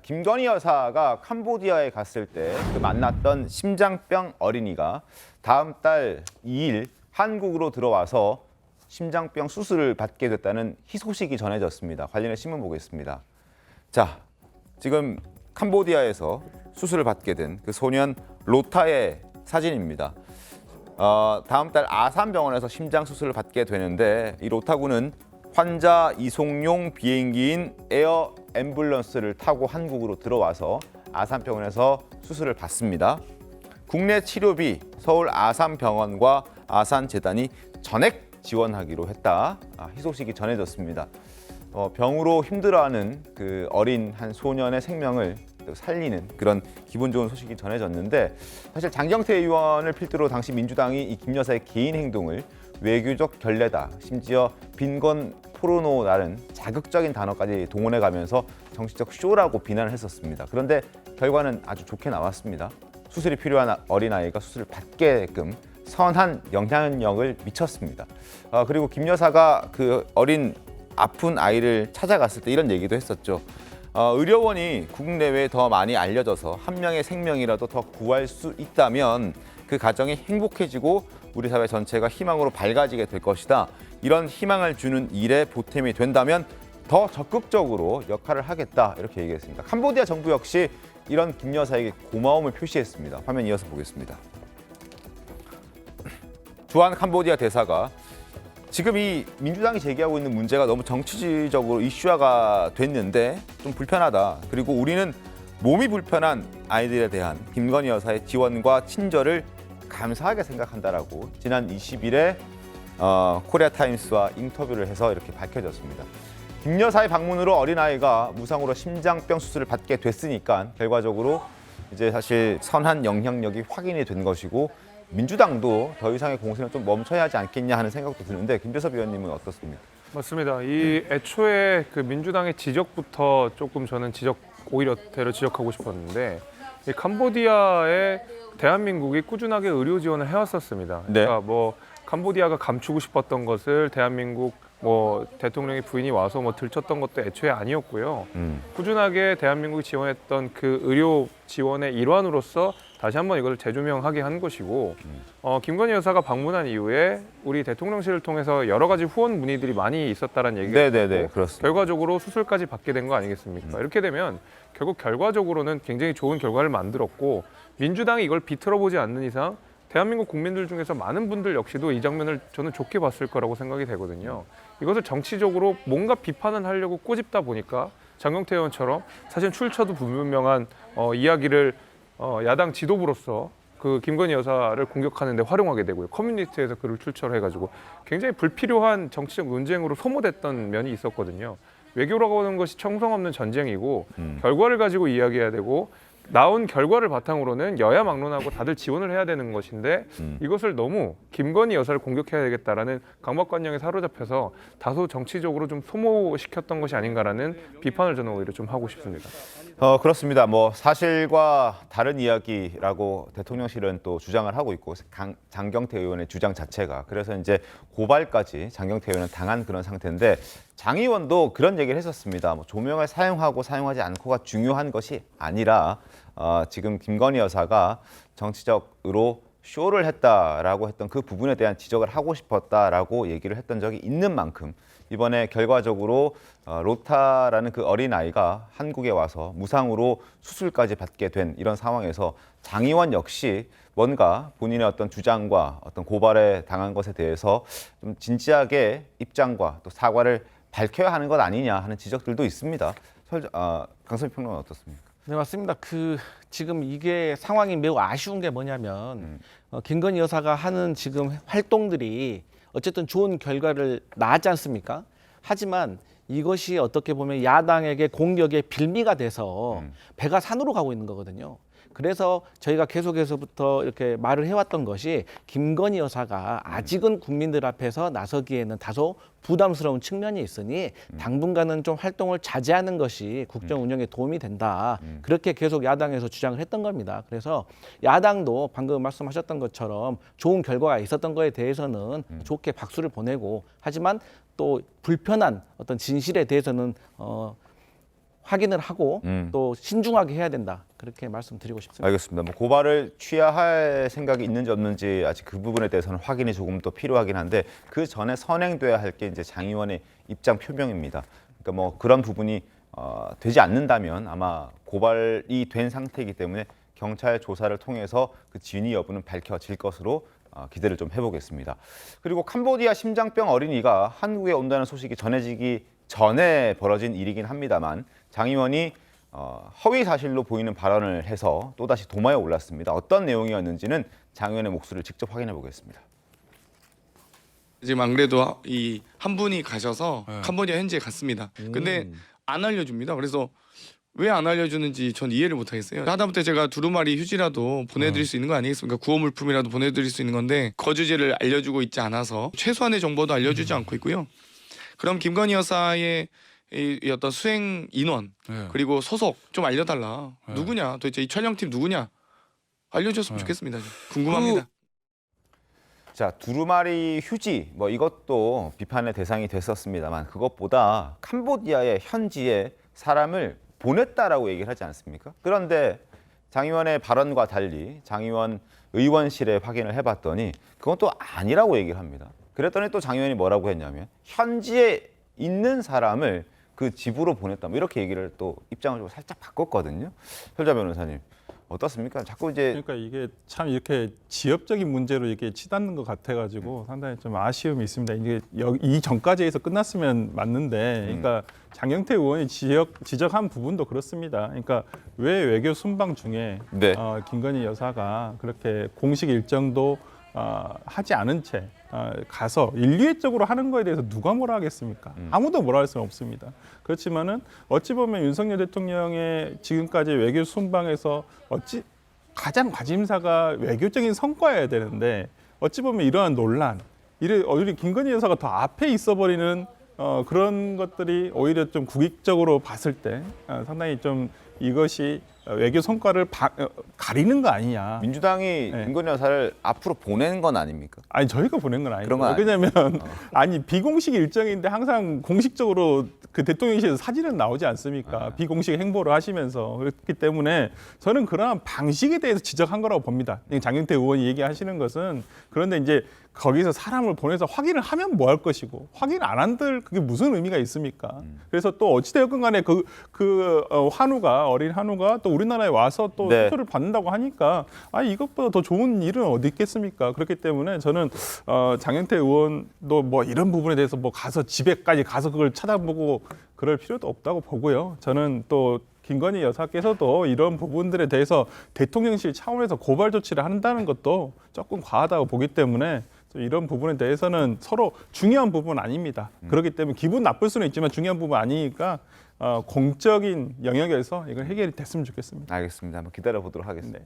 김건희 여사가 캄보디아에 갔을 때 그 만났던 심장병 어린이가 다음 달 2일 한국으로 들어와서 심장병 수술을 받게 됐다는 희소식이 전해졌습니다. 관련해 신문 보겠습니다. 자, 지금 캄보디아에서 수술을 받게 된 그 소년 로타의 사진입니다. 다음 달 아산병원에서 심장 수술을 받게 되는데 이 로타 군은 환자 이송용 비행기인 에어 앰뷸런스를 타고 한국으로 들어와서 아산병원에서 수술을 받습니다. 국내 치료비 서울 아산병원과 아산재단이 전액 지원하기로 했다. 희소식이 전해졌습니다. 병으로 힘들어하는 그 어린 한 소년의 생명을 살리는 그런 기분 좋은 소식이 전해졌는데, 사실 장경태 의원을 필두로 당시 민주당이 이 김 여사의 개인 행동을 외교적 결례다, 심지어 빈곤 포르노라는 자극적인 단어까지 동원해가면서 정치적 쇼라고 비난을 했었습니다. 그런데 결과는 아주 좋게 나왔습니다. 수술이 필요한 어린아이가 수술을 받게끔 선한 영향력을 미쳤습니다. 그리고 김 여사가 그 어린 아픈 아이를 찾아갔을 때 이런 얘기도 했었죠. 의료원이 국내외에 더 많이 알려져서 한 명의 생명이라도 더 구할 수 있다면 그 가정이 행복해지고 우리 사회 전체가 희망으로 밝아지게 될 것이다. 이런 희망을 주는 일에 보탬이 된다면 더 적극적으로 역할을 하겠다. 이렇게 얘기했습니다. 캄보디아 정부 역시 이런 김 여사에게 고마움을 표시했습니다. 화면 이어서 보겠습니다. 주한 캄보디아 대사가 지금 이 민주당이 제기하고 있는 문제가 너무 정치적으로 이슈화가 됐는데 좀 불편하다. 그리고 우리는 몸이 불편한 아이들에 대한 김건희 여사의 지원과 친절을 감사하게 생각한다라고 지난 20일에 코리아타임스와 인터뷰를 해서 이렇게 밝혀졌습니다. 김 여사의 방문으로 어린아이가 무상으로 심장병 수술을 받게 됐으니까 결과적으로 이제 사실 선한 영향력이 확인이 된 것이고, 민주당도 더 이상의 공세는 좀 멈춰야 하지 않겠냐 하는 생각도 드는데, 김재섭 의원님은 어떻습니까? 맞습니다. 이 애초에 그 민주당의 지적부터 조금 저는 오히려 지적하고 싶었는데, 이 캄보디아에 대한민국이 꾸준하게 의료 지원을 해왔었습니다. 네. 그러니까 뭐 캄보디아가 감추고 싶었던 것을 대한민국 대통령의 부인이 와서 들쳤던 것도 애초에 아니었고요. 꾸준하게 대한민국이 지원했던 그 의료 지원의 일환으로서 다시 한번 이걸 재조명하게 한 것이고, 김건희 여사가 방문한 이후에 우리 대통령실을 통해서 여러 가지 후원 문의들이 많이 있었다는 얘기가 네네네, 그렇습니다. 결과적으로 수술까지 받게 된 거 아니겠습니까? 이렇게 되면 결국 결과적으로는 굉장히 좋은 결과를 만들었고, 민주당이 이걸 비틀어보지 않는 이상 대한민국 국민들 중에서 많은 분들 역시도 이 장면을 저는 좋게 봤을 거라고 생각이 되거든요. 이것을 정치적으로 뭔가 비판을 하려고 꼬집다 보니까 장경태 의원처럼 사실 출처도 불분명한 이야기를 야당 지도부로서 그 김건희 여사를 공격하는 데 활용하게 되고요. 커뮤니티에서 그를 출처를 해가지고 굉장히 불필요한 정치적 논쟁으로 소모됐던 면이 있었거든요. 외교라고 하는 것이 청성 없는 전쟁이고 결과를 가지고 이야기해야 되고, 나온 결과를 바탕으로는 여야 막론하고 다들 지원을 해야 되는 것인데 이것을 너무 김건희 여사를 공격해야 되겠다라는 강박관념에 사로잡혀서 다소 정치적으로 좀 소모시켰던 것이 아닌가라는 비판을 저는 오히려 좀 하고 싶습니다. 그렇습니다. 뭐 사실과 다른 이야기라고 대통령실은 또 주장을 하고 있고, 장경태 의원의 주장 자체가, 그래서 이제 고발까지 장경태 의원은 당한 그런 상태인데, 장 의원도 그런 얘기를 했었습니다. 뭐 조명을 사용하고 사용하지 않고가 중요한 것이 아니라 지금 김건희 여사가 정치적으로 쇼를 했다라고 했던 그 부분에 대한 지적을 하고 싶었다라고 얘기를 했던 적이 있는 만큼, 이번에 결과적으로 로타라는 그 어린아이가 한국에 와서 무상으로 수술까지 받게 된 이런 상황에서 장 의원 역시 뭔가 본인의 어떤 주장과 어떤 고발에 당한 것에 대해서 좀 진지하게 입장과 또 사과를 밝혀야 하는 것 아니냐 하는 지적들도 있습니다. 강선희 평론가는 어떻습니까? 네, 맞습니다. 지금 이게 상황이 매우 아쉬운 게 뭐냐면 김건희 여사가 하는 지금 활동들이 어쨌든 좋은 결과를 낳았지 않습니까? 하지만 이것이 어떻게 보면 야당에게 공격의 빌미가 돼서 배가 산으로 가고 있는 거거든요. 그래서 저희가 계속해서부터 이렇게 말을 해왔던 것이, 김건희 여사가 아직은 국민들 앞에서 나서기에는 다소 부담스러운 측면이 있으니 당분간은 좀 활동을 자제하는 것이 국정 운영에 도움이 된다. 그렇게 계속 야당에서 주장을 했던 겁니다. 그래서 야당도 방금 말씀하셨던 것처럼 좋은 결과가 있었던 거에 대해서는 좋게 박수를 보내고, 하지만 또 불편한 어떤 진실에 대해서는 확인을 하고 또 신중하게 해야 된다. 그렇게 말씀드리고 싶습니다. 알겠습니다. 뭐 고발을 취하할 생각이 있는지 없는지 아직 그 부분에 대해서는 확인이 조금 더 필요하긴 한데 그 전에 선행돼야 할 게 이제 장 의원의 입장 표명입니다. 그러니까 뭐 그런 부분이 되지 않는다면 아마 고발이 된 상태이기 때문에 경찰 조사를 통해서 그 진위 여부는 밝혀질 것으로 기대를 좀 해보겠습니다. 그리고 캄보디아 심장병 어린이가 한국에 온다는 소식이 전해지기 전에 벌어진 일이긴 합니다만 장 의원이 허위 사실로 보이는 발언을 해서 또다시 도마에 올랐습니다. 어떤 내용이었는지는 장 의원의 목소리를 직접 확인해 보겠습니다. 지금 안 그래도 이 한 분이 가셔서 캄보디아 현지에 갔습니다. 근데 안 알려줍니다. 그래서 왜 안 알려주는지 전 이해를 못하겠어요. 하다못해 제가 두루마리 휴지라도 보내드릴 수 있는 거 아니겠습니까? 구호 물품이라도 보내드릴 수 있는 건데 거주지를 알려주고 있지 않아서 최소한의 정보도 알려주지 않고 있고요. 그럼 김건희 여사의 이 어떤 수행 인원 그리고 소속 좀 알려달라. 누구냐? 도대체 이 촬영팀 누구냐? 알려줬으면 좋겠습니다. 궁금합니다. 자, 두루마리 휴지 뭐 이것도 비판의 대상이 됐었습니다만 그것보다 캄보디아의 현지에 사람을 보냈다라고 얘기를 하지 않습니까? 그런데 장 의원의 발언과 달리 장 의원 의원실에 확인을 해봤더니 그건 또 아니라고 얘기를 합니다. 그랬더니 또 장 의원이 뭐라고 했냐면 현지에 있는 사람을 그 집으로 보냈다. 뭐 이렇게 얘기를 또 입장을 좀 살짝 바꿨거든요. 혈자 변호사님 어떻습니까? 자꾸 이제 그러니까 이게 참 이렇게 지역적인 문제로 이렇게 치닫는 것 같아가지고 상당히 좀 아쉬움이 있습니다. 이게 이 전까지 해서 끝났으면 맞는데, 그러니까 장경태 의원이 지적한 부분도 그렇습니다. 그러니까 왜 외교 순방 중에 네. 김건희 여사가 그렇게 공식 일정도 하지 않은 채 가서 인류애적으로 하는 거에 대해서 누가 뭐라 하겠습니까? 아무도 뭐라 할 수는 없습니다. 그렇지만은 어찌 보면 윤석열 대통령의 지금까지 외교 순방에서 가장 관심사가 외교적인 성과여야 되는데 어찌 보면 이러한 논란, 오히려 김건희 여사가 더 앞에 있어버리는 그런 것들이 오히려 좀 국익적으로 봤을 때 상당히 좀 이것이 외교 성과를 가리는 거 아니냐. 민주당이 김건희 여사를 앞으로 보낸 건 아닙니까? 아니 저희가 보낸 건 아니에요. 그런 건 왜냐하면 아니 비공식 일정인데 항상 공식적으로 그 대통령실에서 사진은 나오지 않습니까? 비공식 행보를 하시면서 그렇기 때문에 저는 그러한 방식에 대해서 지적한 거라고 봅니다. 장경태 의원이 얘기하시는 것은 그런데 이제 거기서 사람을 보내서 확인을 하면 뭐 할 것이고 확인 안 한들 그게 무슨 의미가 있습니까? 그래서 또 어찌되었건 간에 어린 한우가 또 우리나라에 와서 또 네. 투표를 받는다고 하니까 이것보다 더 좋은 일은 어디 있겠습니까? 그렇기 때문에 저는 장경태 의원도 뭐 이런 부분에 대해서 뭐 가서 집에까지 가서 그걸 찾아보고 그럴 필요도 없다고 보고요. 저는 또 김건희 여사께서도 이런 부분들에 대해서 대통령실 차원에서 고발 조치를 한다는 것도 조금 과하다고 보기 때문에 이런 부분에 대해서는 서로 중요한 부분은 아닙니다. 그렇기 때문에 기분 나쁠 수는 있지만 중요한 부분 아니니까 공적인 영역에서 이걸 해결이 됐으면 좋겠습니다. 알겠습니다. 한번 기다려 보도록 하겠습니다. 네.